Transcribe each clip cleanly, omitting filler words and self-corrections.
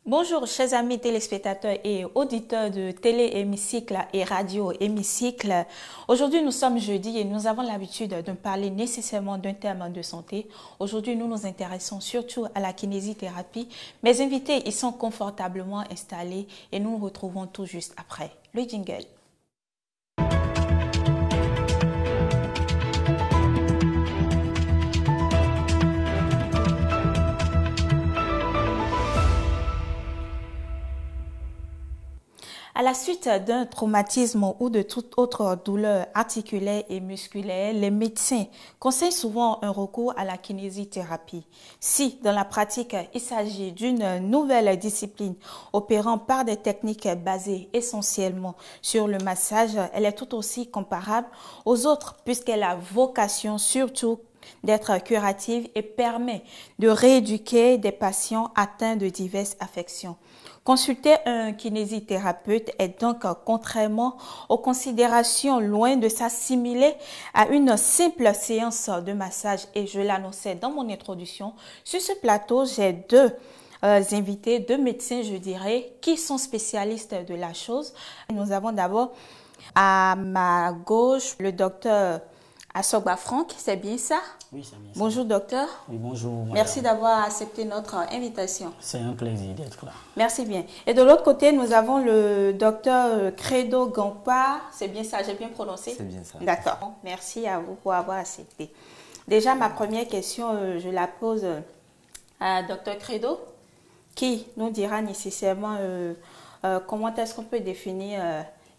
Bonjour chers amis téléspectateurs et auditeurs de Télé Hémicycle et Radio Hémicycle. Aujourd'hui nous sommes jeudi et nous avons l'habitude de parler nécessairement d'un thème de santé. Aujourd'hui nous nous intéressons surtout à la kinésithérapie. Mes invités y sont confortablement installés et nous nous retrouvons tout juste après le jingle. À la suite d'un traumatisme ou de toute autre douleur articulaire et musculaire, les médecins conseillent souvent un recours à la kinésithérapie. Si, dans la pratique, il s'agit d'une nouvelle discipline opérant par des techniques basées essentiellement sur le massage, elle est tout aussi comparable aux autres puisqu'elle a vocation surtout d'être curative et permet de rééduquer des patients atteints de diverses affections. Consulter un kinésithérapeute est donc, contrairement aux considérations, loin de s'assimiler à une simple séance de massage. Et je l'annonçais dans mon introduction, sur ce plateau, j'ai deux invités, deux médecins, je dirais, qui sont spécialistes de la chose. Nous avons d'abord à ma gauche le docteur Asogba Franck, c'est bien ça? Oui, c'est bien ça. Bonjour docteur. Oui, bonjour madame. Merci d'avoir accepté notre invitation. C'est un plaisir d'être là. Merci bien. Et de l'autre côté, nous avons le docteur Credo Gampa. C'est bien ça, j'ai bien prononcé? C'est bien ça. D'accord. Merci à vous pour avoir accepté. Déjà, ma première question, je la pose à docteur Credo, qui nous dira nécessairement comment est-ce qu'on peut définir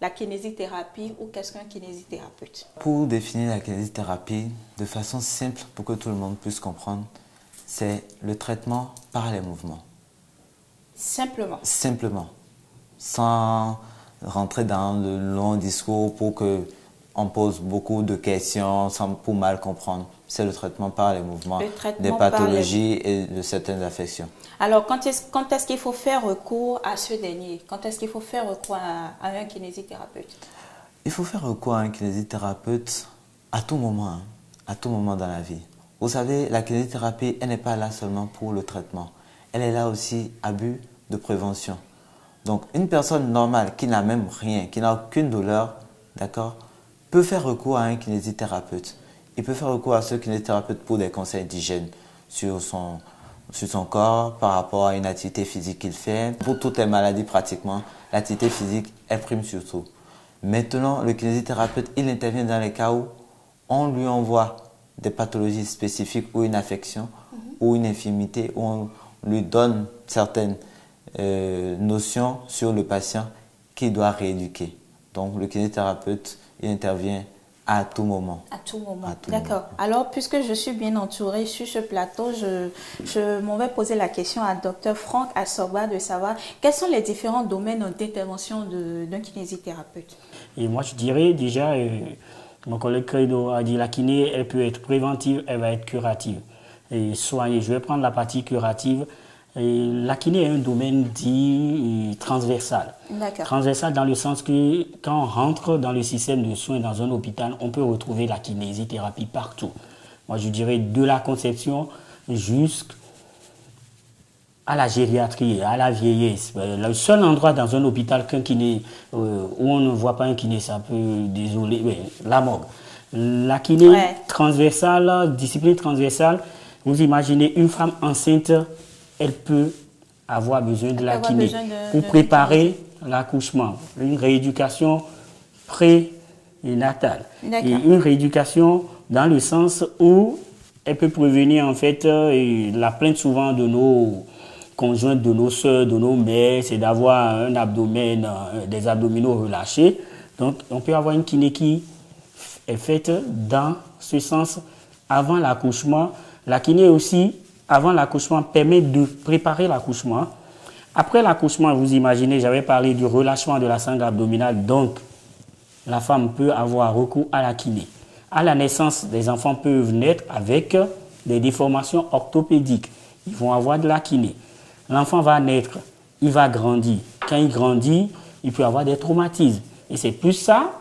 la kinésithérapie ou qu'est-ce qu'un kinésithérapeute? Pour définir la kinésithérapie de façon simple pour que tout le monde puisse comprendre, c'est le traitement par les mouvements. Simplement? Simplement. Sans rentrer dans le long discours pour qu'on pose beaucoup de questions pour mal comprendre. C'est le traitement par les mouvements des pathologies et de certaines affections. Alors, quand est-ce qu'il faut faire recours à ce dernier? Quand est-ce qu'il faut faire recours à un kinésithérapeute? Il faut faire recours à un kinésithérapeute à tout moment dans la vie. Vous savez, la kinésithérapie, elle n'est pas là seulement pour le traitement. Elle est là aussi à but de prévention. Donc, une personne normale qui n'a même rien, qui n'a aucune douleur, d'accord, peut faire recours à un kinésithérapeute. Il peut faire recours à ce kinésithérapeute pour des conseils d'hygiène sur son corps, par rapport à une activité physique qu'il fait. Pour toutes les maladies pratiquement, l'activité physique, elle prime surtout. Maintenant, le kinésithérapeute, il intervient dans les cas où on lui envoie des pathologies spécifiques ou une affection ou une infirmité, où on lui donne certaines notions sur le patient qu'il doit rééduquer. Donc, le kinésithérapeute, il intervient à tout moment. À tout moment. D'accord. Alors, puisque je suis bien entourée sur ce plateau, je m'en vais poser la question à Dr Franck Asogba de savoir quels sont les différents domaines d'intervention d'un kinésithérapeute. Et moi, je dirais déjà, mon collègue Credo a dit la kiné, elle peut être préventive, elle va être curative. Et soigner, je vais prendre la partie curative. Et la kiné est un domaine dit transversal. Transversal dans le sens que quand on rentre dans le système de soins dans un hôpital, on peut retrouver la kinésithérapie partout. Moi, je dirais de la conception jusqu'à la gériatrie, à la vieillesse. Le seul endroit dans un hôpital qu'un kiné, où on ne voit pas un kiné, ça peut, désolé, la morgue. La kiné transversale, discipline transversale, vous imaginez une femme enceinte, elle peut avoir besoin de la kiné pour préparer l'accouchement, une rééducation prénatale et une rééducation dans le sens où elle peut prévenir en fait la plainte souvent de nos conjointes, de nos soeurs, de nos mères, c'est d'avoir un abdomen, des abdominaux relâchés. Donc on peut avoir une kiné qui est faite dans ce sens avant l'accouchement. La kiné aussi avant l'accouchement permet de préparer l'accouchement. Après l'accouchement, vous imaginez, j'avais parlé du relâchement de la sangle abdominale, donc la femme peut avoir recours à la kiné. À la naissance, les enfants peuvent naître avec des déformations orthopédiques. Ils vont avoir de la kiné. L'enfant va naître, il va grandir. Quand il grandit, il peut avoir des traumatismes. Et c'est plus ça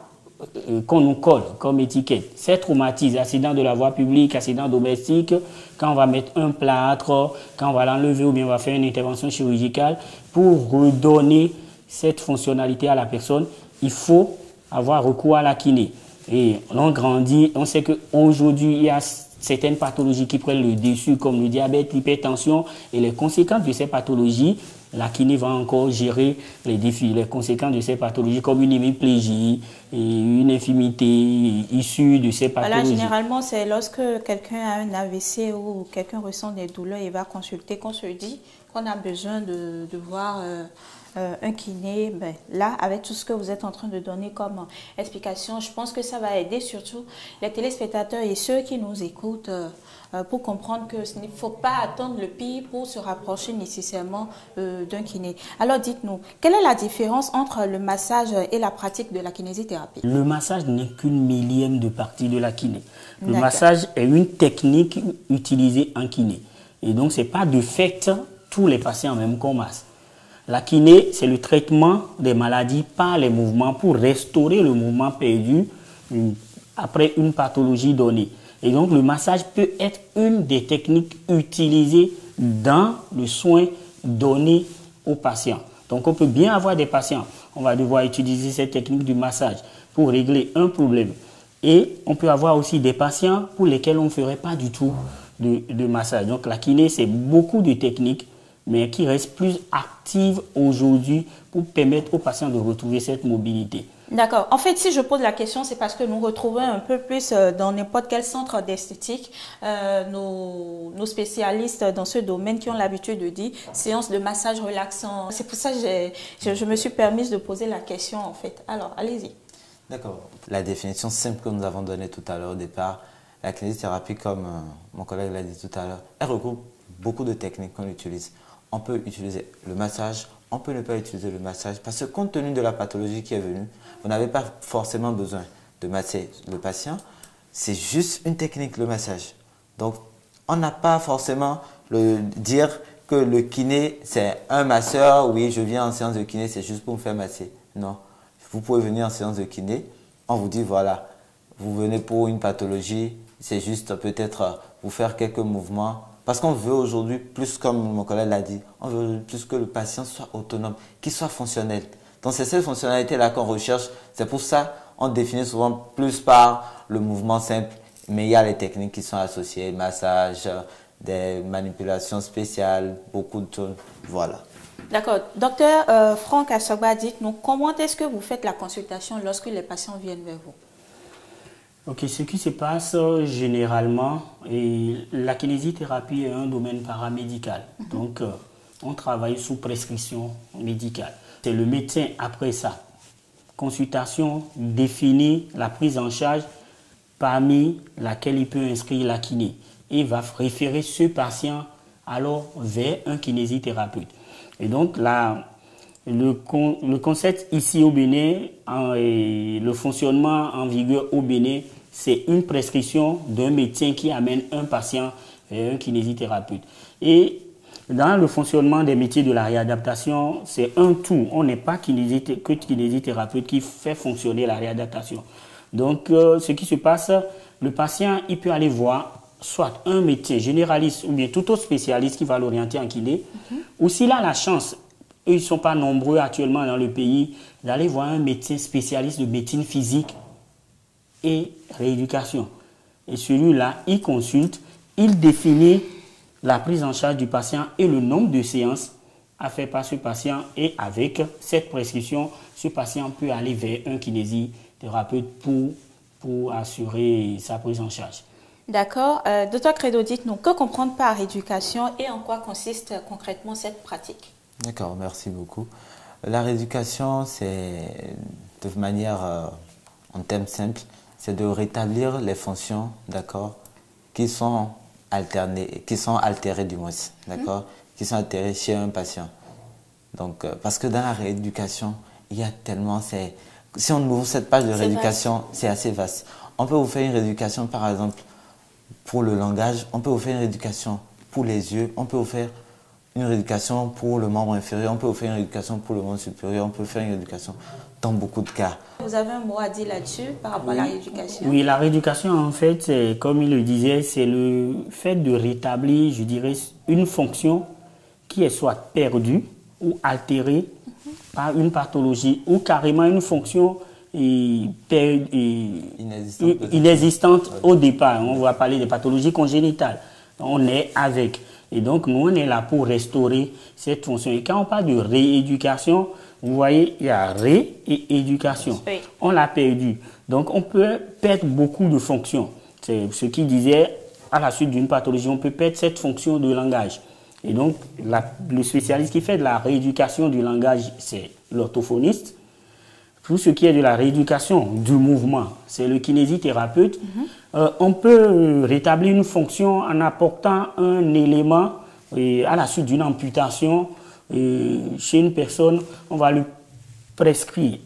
qu'on nous colle comme étiquette. Ces traumatismes, accident de la voie publique, accident domestique, quand on va mettre un plâtre, quand on va l'enlever ou bien on va faire une intervention chirurgicale, pour redonner cette fonctionnalité à la personne, il faut avoir recours à la kiné. Et on grandit, on sait qu'aujourd'hui, il y a certaines pathologies qui prennent le dessus, comme le diabète, l'hypertension, et les conséquences de ces pathologies, la kiné va encore gérer les défis, les conséquences de ces pathologies, comme une hémiplégie et une infirmité issue de ces pathologies. Voilà, généralement, c'est lorsque quelqu'un a un AVC ou quelqu'un ressent des douleurs, il va consulter, qu'on se dit qu'on a besoin de voir un kiné. Ben, là, avec tout ce que vous êtes en train de donner comme explication, je pense que ça va aider surtout les téléspectateurs et ceux qui nous écoutent pour comprendre qu'il ne faut pas attendre le pire pour se rapprocher nécessairement d'un kiné. Alors dites-nous, quelle est la différence entre le massage et la pratique de la kinésithérapie? Le massage n'est qu'une millième de partie de la kiné. Le massage est une technique utilisée en kiné. Et donc, ce n'est pas de fait tous les patients même qu'on masse. La kiné, c'est le traitement des maladies par les mouvements pour restaurer le mouvement perdu après une pathologie donnée. Et donc, le massage peut être une des techniques utilisées dans le soin donné aux patients. Donc, on peut bien avoir des patients. On va devoir utiliser cette technique du massage pour régler un problème. Et on peut avoir aussi des patients pour lesquels on ne ferait pas du tout de massage. Donc, la kiné, c'est beaucoup de techniques, mais qui restent plus actives aujourd'hui pour permettre aux patients de retrouver cette mobilité. D'accord. En fait, si je pose la question, c'est parce que nous retrouvons un peu plus dans n'importe quel centre d'esthétique nos spécialistes dans ce domaine qui ont l'habitude de dire séance de massage relaxant. C'est pour ça que je me suis permise de poser la question en fait. Alors, allez-y. D'accord. La définition simple que nous avons donnée tout à l'heure au départ, la kinésithérapie, comme mon collègue l'a dit tout à l'heure, elle regroupe beaucoup de techniques qu'on utilise. On peut utiliser le massage, on peut ne pas utiliser le massage parce que compte tenu de la pathologie qui est venue, vous n'avez pas forcément besoin de masser le patient. C'est juste une technique, le massage. Donc, on n'a pas forcément dire que le kiné, c'est un masseur. Oui, je viens en séance de kiné, c'est juste pour me faire masser. Non. Vous pouvez venir en séance de kiné. On vous dit, voilà, vous venez pour une pathologie. C'est juste peut-être vous faire quelques mouvements. Parce qu'on veut aujourd'hui, plus comme mon collègue l'a dit, on veut plus que le patient soit autonome, qu'il soit fonctionnel. Donc c'est cette fonctionnalité-là qu'on recherche. C'est pour ça qu'on définit souvent plus par le mouvement simple. Mais il y a les techniques qui sont associées, massage, des manipulations spéciales, beaucoup de choses. Voilà. D'accord. Docteur Franck Assogba, dites-nous, comment est-ce que vous faites la consultation lorsque les patients viennent vers vous? Ok, ce qui se passe généralement, et la kinésithérapie est un domaine paramédical. Donc, on travaille sous prescription médicale. C'est le médecin, après ça, consultation, définit la prise en charge parmi laquelle il peut inscrire la kiné. Il va référer ce patient alors vers un kinésithérapeute. Et donc, le concept ici au Bénin, et le fonctionnement en vigueur au Bénin, c'est une prescription d'un médecin qui amène un patient vers un kinésithérapeute. Et dans le fonctionnement des métiers de la réadaptation, c'est un tout. On n'est pas que kinésithérapeute qui fait fonctionner la réadaptation. Donc, ce qui se passe, le patient, il peut aller voir soit un médecin généraliste ou bien tout autre spécialiste qui va l'orienter en kiné, ou s'il a la chance, eux, ils ne sont pas nombreux actuellement dans le pays, d'aller voir un médecin spécialiste de médecine physique et rééducation. Et celui-là, il consulte, il définit la prise en charge du patient et le nombre de séances à faire par ce patient. Et avec cette prescription, ce patient peut aller vers un kinésithérapeute pour assurer sa prise en charge. D'accord. Docteur Credo, dites-nous, que comprendre par rééducation et en quoi consiste concrètement cette pratique? D'accord, merci beaucoup. La rééducation, c'est de manière, en termes simples, c'est de rétablir les fonctions, d'accord, qui sont altérées du moins, d'accord, qui sont altérées chez un patient. Donc, parce que dans la rééducation, il y a tellement, si on ouvre cette page de rééducation, c'est assez vaste. On peut vous faire une rééducation, par exemple, pour le langage, on peut vous faire une rééducation pour les yeux, on peut vous faire une rééducation pour le membre inférieur, on peut vous faire une rééducation pour le membre supérieur, on peut faire une rééducation dans beaucoup de cas. Vous vous avez un mot à dire là-dessus par rapport à la rééducation? Oui, la rééducation, en fait, comme il le disait, c'est le fait de rétablir, je dirais, une fonction qui est soit perdue ou altérée par une pathologie ou carrément une fonction inexistante au départ. On va parler des pathologies congénitales. On est avec. Et donc, nous, on est là pour restaurer cette fonction. Et quand on parle de rééducation, vous voyez, il y a ré et éducation. Oui. On l'a perdu. Donc, on peut perdre beaucoup de fonctions. C'est ce qu'il disait, à la suite d'une pathologie, on peut perdre cette fonction de langage. Et donc, le spécialiste qui fait de la rééducation du langage, c'est l'orthophoniste. Tout ce qui est de la rééducation du mouvement, c'est le kinésithérapeute. On peut rétablir une fonction en apportant un élément à la suite d'une amputation. Chez une personne, on va lui prescrire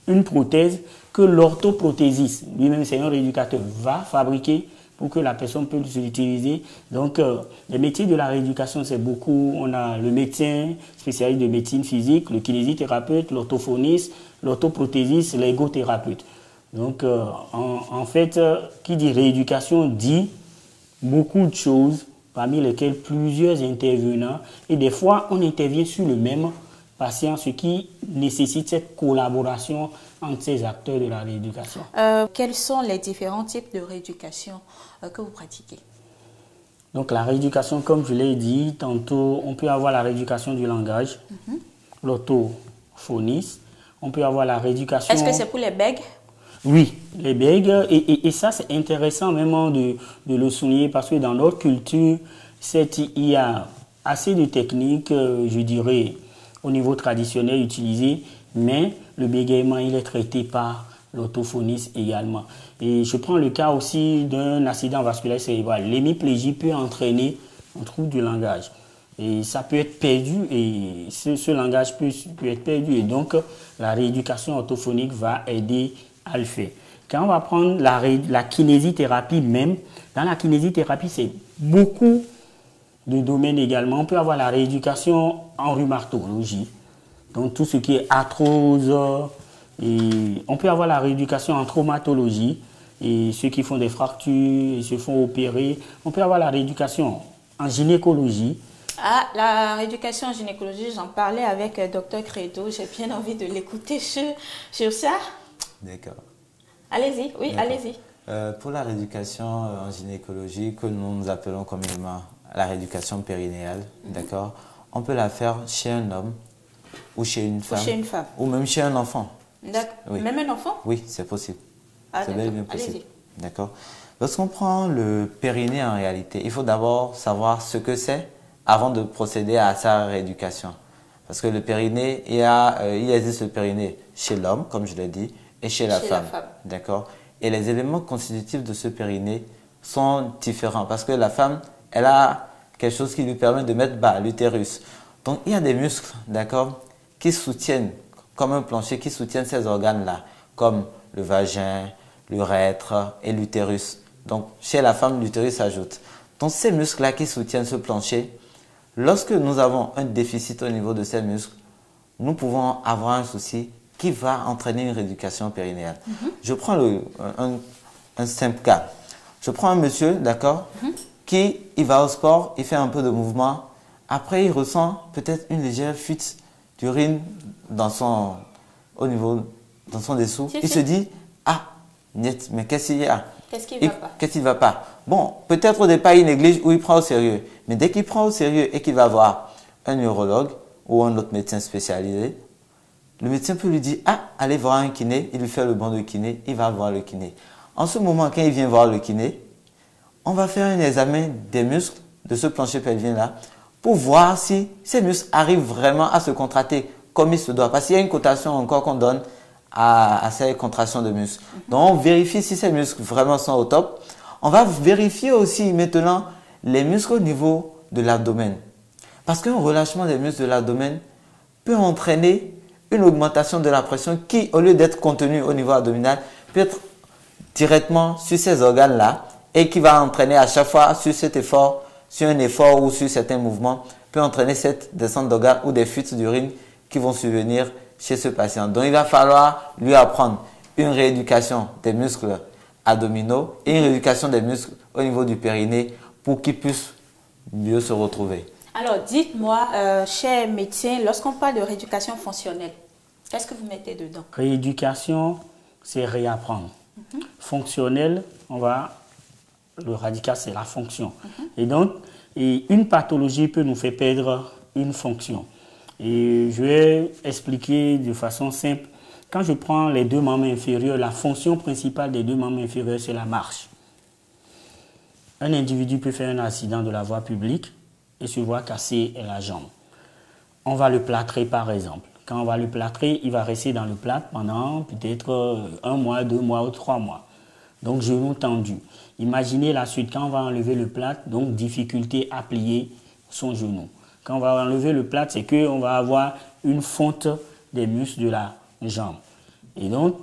une prothèse que l'orthoprothésiste, lui-même c'est un rééducateur, va fabriquer pour que la personne puisse l'utiliser. Donc, les métiers de la rééducation, c'est beaucoup. On a le médecin spécialiste de médecine physique, le kinésithérapeute, l'orthophoniste, l'orthoprothésiste, l'ergothérapeute. Donc, en fait, qui dit rééducation dit beaucoup de choses, parmi lesquelles plusieurs intervenants. Et des fois, on intervient sur le même patient, ce qui nécessite cette collaboration entre ces acteurs de la rééducation. Quels sont les différents types de rééducation que vous pratiquez? Donc, la rééducation, comme je l'ai dit tantôt, on peut avoir la rééducation du langage, l'orthophoniste. On peut avoir la rééducation... Est-ce que c'est pour les bègues? Oui, les bègues. Et ça, c'est intéressant vraiment de le souligner parce que dans notre culture, il y a assez de techniques, je dirais, au niveau traditionnel utilisées, mais le bégaiement, il est traité par l'orthophoniste également. Et je prends le cas aussi d'un accident vasculaire cérébral. L'hémiplégie peut entraîner un trouble du langage. Et ça peut être perdu et ce langage peut être perdu. Et donc, la rééducation orthophonique va aider à le faire. Quand on va prendre la kinésithérapie même, dans la kinésithérapie, c'est beaucoup de domaines également. On peut avoir la rééducation en rhumatologie, donc tout ce qui est arthrose. Et on peut avoir la rééducation en traumatologie, et ceux qui font des fractures et se font opérer. On peut avoir la rééducation en gynécologie. Ah, la rééducation en gynécologie, j'en parlais avec Dr Credo. J'ai bien envie de l'écouter sur ça. D'accord. Allez-y, oui, allez-y. Pour la rééducation en gynécologie, que nous appelons communément la rééducation périnéale, d'accord, on peut la faire chez un homme ou chez une femme. Ou chez une femme. Ou même chez un enfant. D'accord. Oui. Même un enfant? Oui, c'est possible. Ah, c'est bel et bien possible. Allez-y. D'accord. Lorsqu'on prend le périnée en réalité, il faut d'abord savoir ce que c'est avant de procéder à sa rééducation. Parce que le périnée, il existe le périnée chez l'homme, comme je l'ai dit, et chez la femme. D'accord. Et les éléments constitutifs de ce périnée sont différents parce que la femme, elle a quelque chose qui lui permet de mettre bas l'utérus. Donc, il y a des muscles, d'accord, qui soutiennent, comme un plancher, qui soutiennent ces organes-là, comme le vagin, l'urètre et l'utérus. Donc, chez la femme, l'utérus s'ajoute. Donc, ces muscles-là qui soutiennent ce plancher, lorsque nous avons un déficit au niveau de ces muscles, nous pouvons avoir un souci qui va entraîner une rééducation périnéale. Je prends un simple cas. Je prends un monsieur, d'accord, qui il va au sport, il fait un peu de mouvement. Après, il ressent peut-être une légère fuite d'urine dans son dessous. Il se dit, ah, net, mais qu'est-ce qu'il y a? Qu'est-ce qui ne va pas? Qu'est-ce qui ne va pas? Bon, peut-être au départ, il néglige ou il prend au sérieux. Mais dès qu'il prend au sérieux et qu'il va voir un neurologue ou un autre médecin spécialisé, le médecin peut lui dire, ah, allez voir un kiné, il lui fait le banc de kiné, il va voir le kiné. En ce moment, quand il vient voir le kiné, on va faire un examen des muscles de ce plancher pelvien-là pour voir si ces muscles arrivent vraiment à se contracter comme il se doit. Parce qu'il y a une cotation encore qu'on donne à ces contractions de muscles. Donc, on vérifie si ces muscles vraiment sont au top. On va vérifier aussi maintenant les muscles au niveau de l'abdomen. Parce qu'un relâchement des muscles de l'abdomen peut entraîner une augmentation de la pression qui, au lieu d'être contenue au niveau abdominal, peut être directement sur ces organes-là et qui va entraîner à chaque fois sur cet effort, sur un effort ou sur certains mouvements, peut entraîner cette descente d'organes ou des fuites d'urine qui vont survenir chez ce patient. Donc, il va falloir lui apprendre une rééducation des muscles abdominaux et une rééducation des muscles au niveau du périnée pour qu'il puisse mieux se retrouver. Alors, dites-moi, cher médecin, lorsqu'on parle de rééducation fonctionnelle, qu'est-ce que vous mettez dedans? Rééducation, c'est réapprendre. Fonctionnel, le radical, c'est la fonction. Et donc, une pathologie peut nous faire perdre une fonction. Et je vais expliquer de façon simple. Quand je prends les deux membres inférieurs, la fonction principale des deux membres inférieurs, c'est la marche. Un individu peut faire un accident de la voie publique et se voir casser la jambe. On va le plâtrer par exemple. Quand on va le plâtrer, il va rester dans le plâtre pendant peut-être 1 mois, 2 mois ou 3 mois. Donc genou tendu. Imaginez la suite, quand on va enlever le plâtre, donc difficulté à plier son genou. Quand on va enlever le plâtre, c'est qu'on va avoir une fonte des muscles de la jambe. Et donc,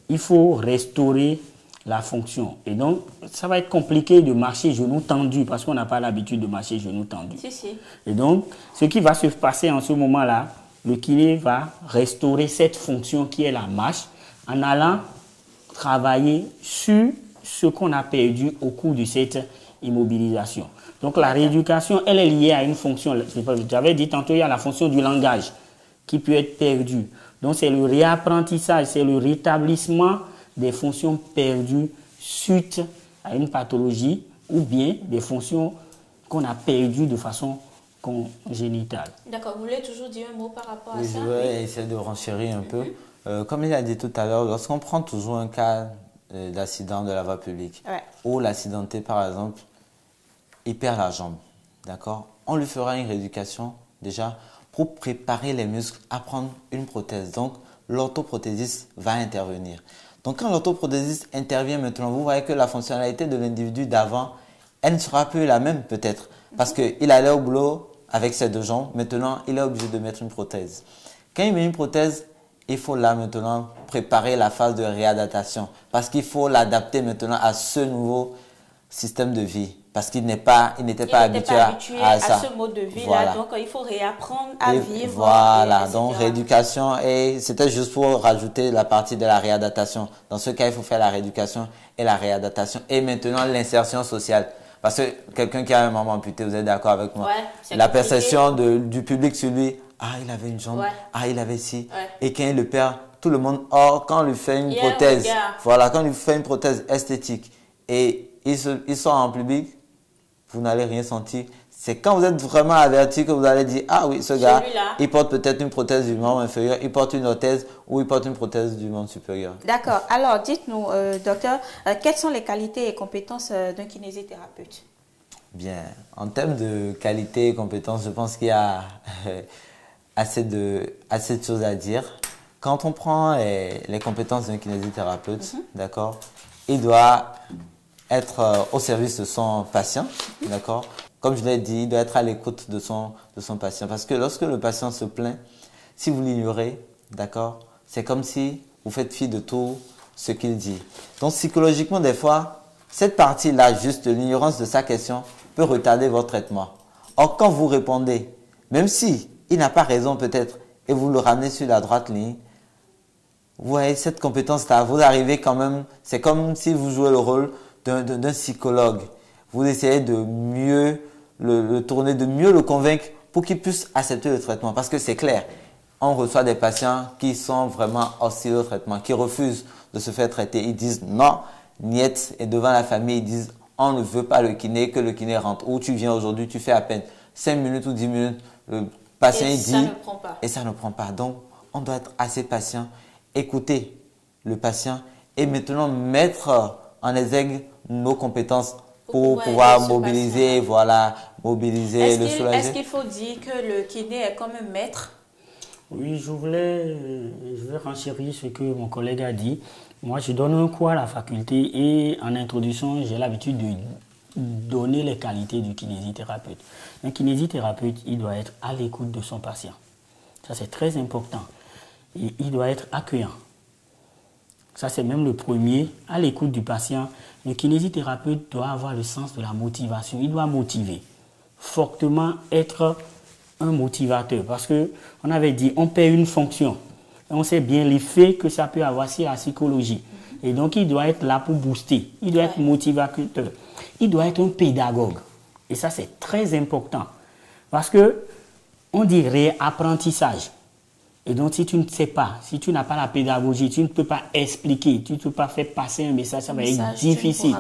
il faut restaurer la fonction. Et donc, ça va être compliqué de marcher genou tendu parce qu'on n'a pas l'habitude de marcher genou tendu. Si. Et donc, ce qui va se passer en ce moment-là, le kiné va restaurer cette fonction qui est la marche en allant travailler sur ce qu'on a perdu au cours de cette immobilisation. Donc, la rééducation, elle est liée à une fonction. J'avais dit tantôt, il y a la fonction du langage qui peut être perdue. Donc, c'est le réapprentissage, c'est le rétablissement des fonctions perdues suite à une pathologie ou bien des fonctions qu'on a perdues de façon congénitale. D'accord, vous voulez toujours dire un mot par rapport à ça? Je vais essayer de renchérir un peu. Comme il a dit tout à l'heure, lorsqu'on prend toujours un cas d'accident de la voie publique, où l'accidenté, par exemple, il perd la jambe, d'accord? On lui fera une rééducation déjà pour préparer les muscles à prendre une prothèse. Donc, l'orthoprothésiste va intervenir. Donc, quand l'orthoprothésiste intervient maintenant, vous voyez que la fonctionnalité de l'individu d'avant, elle ne sera plus la même peut-être. Parce qu'il allait au boulot avec ses 2 jambes. Maintenant, il est obligé de mettre une prothèse. Quand il met une prothèse, il faut là maintenant préparer la phase de réadaptation. Parce qu'il faut l'adapter maintenant à ce nouveau système de vie. Parce qu'il n'était pas habitué à ça. Ce mode de vie-là. Donc, il faut réapprendre à vivre. Voilà, donc rééducation. Et c'était juste pour rajouter la partie de la réadaptation. Dans ce cas, il faut faire la rééducation et la réadaptation. Et maintenant, l'insertion sociale. Parce que quelqu'un qui a un membre amputé, vous êtes d'accord avec moi? La perception du public sur lui, il avait une jambe, il avait ci. Et quand il le perd, tout le monde, quand on lui fait une prothèse, quand on lui fait une prothèse esthétique et il sort en public, vous n'allez rien sentir. C'est quand vous êtes vraiment averti que vous allez dire, oui, ce gars, il porte peut-être une prothèse du membre inférieur, il porte une orthèse ou il porte une prothèse du membre supérieur. D'accord. Alors, dites-nous, docteur, quelles sont les qualités et compétences d'un kinésithérapeute? Bien. En termes de qualité et compétences, je pense qu'il y a assez de choses à dire. Quand on prend les compétences d'un kinésithérapeute, d'accord, il doit être au service de son patient, d'accord. Comme je l'ai dit, il doit être à l'écoute de son patient. Parce que lorsque le patient se plaint, si vous l'ignorez, d'accord, c'est comme si vous faites fi de tout ce qu'il dit. Donc psychologiquement, des fois, cette partie-là, juste de l'ignorance de sa question, peut retarder votre traitement. Or, quand vous répondez, même si il n'a pas raison peut-être, et vous le ramenez sur la droite ligne, vous voyez cette compétence-là, vous arrivez quand même, c'est comme si vous jouez le rôle d'un psychologue. Vous essayez de mieux le tourner, de mieux le convaincre pour qu'il puisse accepter le traitement. Parce que c'est clair, on reçoit des patients qui sont vraiment hostiles au traitement, qui refusent de se faire traiter. Ils disent non, niet, et devant la famille, ils disent on ne veut pas le kiné, que le kiné rentre. Ou tu viens aujourd'hui, tu fais à peine 5 minutes ou 10 minutes, le patient il dit, et ça ne prend pas. Donc, on doit être assez patient, écouter le patient et maintenant mettre en exergue nos compétences pour pouvoir mobiliser, mobiliser, le soulager. Est-ce qu'il faut dire que le kiné est comme un maître? Oui, je vais renchérir ce que mon collègue a dit. Moi, je donne un cours à la faculté et en introduction, j'ai l'habitude de donner les qualités du kinésithérapeute. Un kinésithérapeute, il doit être à l'écoute de son patient. Ça, c'est très important. Et il doit être accueillant. Ça, c'est même le premier, à l'écoute du patient. Le kinésithérapeute doit avoir le sens de la motivation. Il doit motiver, fortement être un motivateur. Parce qu'on avait dit, on perd une fonction. On sait bien l'effet que ça peut avoir sur la psychologie. Et donc, il doit être là pour booster. Il doit être motivateur. Il doit être un pédagogue. Et ça, c'est très important. Parce que on dit réapprentissage. Et donc, si tu ne sais pas, si tu n'as pas la pédagogie, tu ne peux pas expliquer, tu ne peux pas faire passer un message, ça va être difficile.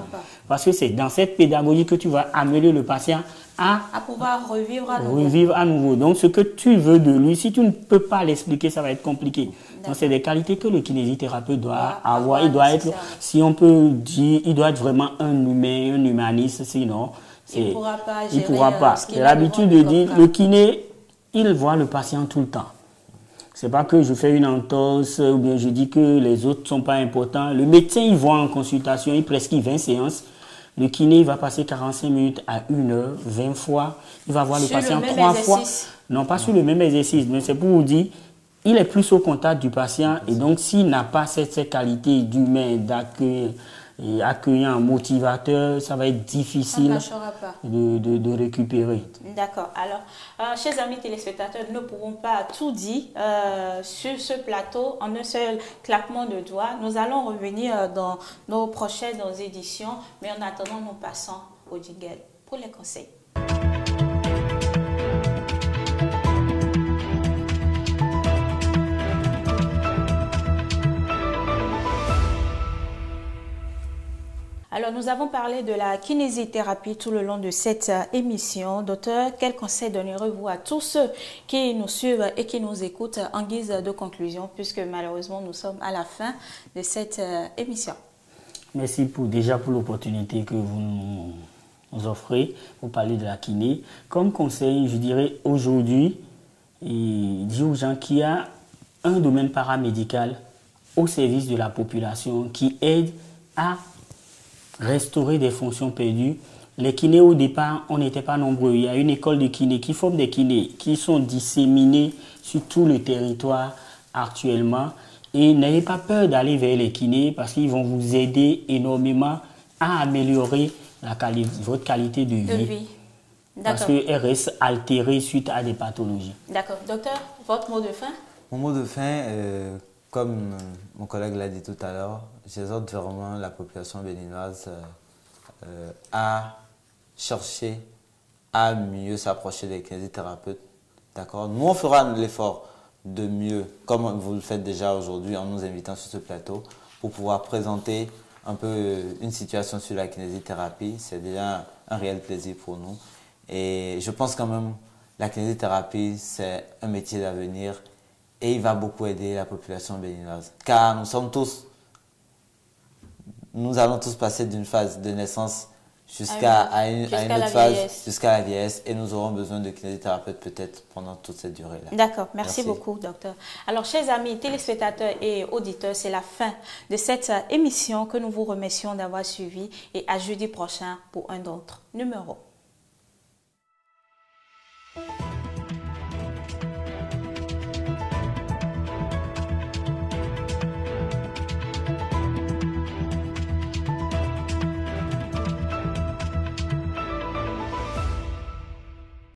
Parce que c'est dans cette pédagogie que tu vas amener le patient à pouvoir revivre à nouveau. Donc, ce que tu veux de lui, si tu ne peux pas l'expliquer, ça va être compliqué. Donc, c'est des qualités que le kinésithérapeute doit avoir. Il doit être, si on peut dire, il doit être vraiment un humain, un humaniste, sinon, il ne pourra pas gérer. Il pourra pas. J'ai l'habitude de dire, le kiné, il voit le patient tout le temps. C'est pas que je fais une entorse ou bien je dis que les autres ne sont pas importants. Le médecin, il voit en consultation, il prescrit 20 séances. Le kiné, il va passer 45 minutes à 1 heure, 20 fois. Il va voir le patient 3 fois. Non, pas sur le même exercice, mais c'est pour vous dire, il est plus au contact du patient. Et donc, s'il n'a pas cette qualité d'humain, d'accueil, et accueillant, motivateur, ça va être difficile de récupérer. D'accord. Alors, chers amis téléspectateurs, nous ne pourrons pas tout dire sur ce plateau en un seul claquement de doigts. Nous allons revenir dans nos prochaines éditions, mais en attendant, nous passons au jingle pour les conseils. Alors, nous avons parlé de la kinésithérapie tout le long de cette émission. Docteur, quel conseil donnerez-vous à tous ceux qui nous suivent et qui nous écoutent en guise de conclusion, puisque malheureusement, nous sommes à la fin de cette émission? Merci déjà pour l'opportunité que vous nous offrez pour parler de la kiné. Comme conseil, je dirais aujourd'hui, dire aux gens qu'il y a un domaine paramédical au service de la population qui aide à restaurer des fonctions perdues. Les kinés, au départ, on n'était pas nombreux. Il y a une école de kinés qui forme des kinés qui sont disséminés sur tout le territoire actuellement. Et n'ayez pas peur d'aller vers les kinés parce qu'ils vont vous aider énormément à améliorer votre qualité de vie. Parce qu'elle reste altérée suite à des pathologies. D'accord. Docteur, votre mot de fin? Mon mot de fin, comme mon collègue l'a dit tout à l'heure, j'exhorte vraiment la population béninoise à chercher à mieux s'approcher des kinésithérapeutes. D'accord? Nous, on fera l'effort de mieux, comme vous le faites déjà aujourd'hui en nous invitant sur ce plateau, pour pouvoir présenter un peu une situation sur la kinésithérapie. C'est déjà un réel plaisir pour nous. Et je pense quand même que la kinésithérapie, c'est un métier d'avenir. Et il va beaucoup aider la population béninoise. Car nous allons tous passer d'une phase de naissance jusqu'à une autre phase, jusqu'à la vieillesse. Et nous aurons besoin de kinésithérapeutes peut-être pendant toute cette durée-là. D'accord, merci beaucoup, docteur. Alors, chers amis téléspectateurs et auditeurs, c'est la fin de cette émission que nous vous remercions d'avoir suivi. Et à jeudi prochain pour un autre numéro.